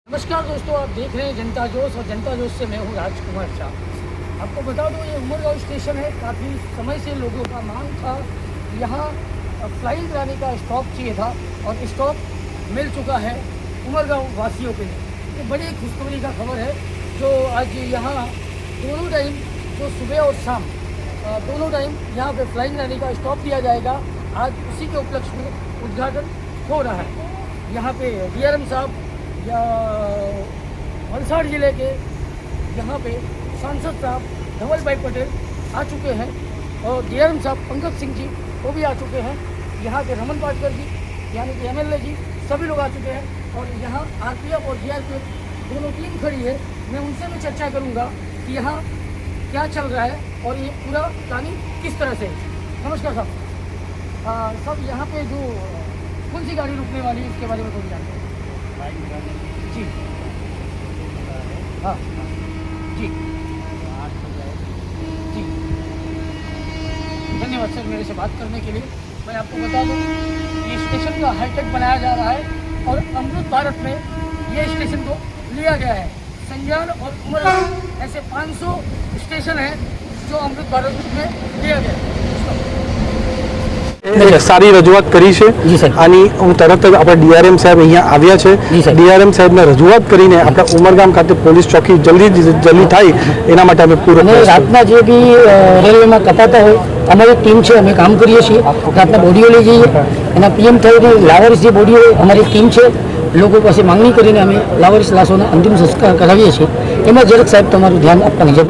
नमस्कार दोस्तों, आप देख रहे हैं जनता जोश और जनता जोश से मैं हूं राजकुमार शाह। आपको बता दूं, ये उमरगांव स्टेशन है। काफ़ी समय से लोगों का मांग था, यहाँ फ्लाइंग कराने का स्टॉप चाहिए था और स्टॉप मिल चुका है उमरगांव वासियों के लिए। ये बड़ी खुशखबरी का खबर है जो आज यहाँ दोनों टाइम, जो सुबह और शाम दोनों टाइम यहाँ पे फ्लाइंग कराने का स्टॉप दिया जाएगा। आज उसी के उपलक्ष्य में उद्घाटन हो रहा है। यहाँ पे डीआरएम साहब या वलसाड़ जिले के यहाँ पे सांसद साहब धवल भाई पटेल आ चुके हैं और डीआरएम साहब पंकज सिंह जी वो भी आ चुके हैं। यहाँ के रमन पाटकर जी यानी कि एमएलए जी सभी लोग आ चुके हैं और यहाँ आरपीएफ और जीआरपीएफ दोनों टीम खड़ी है। मैं उनसे भी चर्चा करूँगा कि यहाँ क्या चल रहा है और ये पूरा प्लानिंग किस तरह से। नमस्कार साहब। सब यहाँ पे जो कौन सी गाड़ी रुकने वाली है इसके बारे में थोड़ी जानते हैं जी। हाँ जी जी, धन्यवाद सर मेरे से बात करने के लिए। मैं आपको बता दूं, ये स्टेशन का हाईटेक बनाया जा रहा है और अमृत भारत में ये स्टेशन को लिया गया है। संज्ञान और उमरगांव ऐसे 500 स्टेशन हैं जो अमृत भारत में लिया गया है। सारी रजूआत करी છે અને હું તરત જ આપણા ડીઆરએમ સાહેબ અહીંયા આવ્યા છે। ડીઆરએમ સાહેબને રજૂઆત કરીને આપણા ઉમરગામ ખાતે પોલીસ ચોકી જલ્દી થાય એના માટે અમે પૂરો રાતના જે બી રેલવેમાં કપાતા હોય અમારી ટીમ છે, અમે કામ કરીએ છીએ। રાતના બોડીઓ લઈ જઈએ, એના પીએમ થઈને લાવારીસ જે બોડી હોય અમારી ટીમ છે, લોકો પાસે માંગણી કરીને અમે લાવારીસ લાશોના અંતિમ સંસ્કાર કરાવીએ છીએ। એમાં જરાક સાહેબ તમારું ધ્યાન આપવાની જરૂર।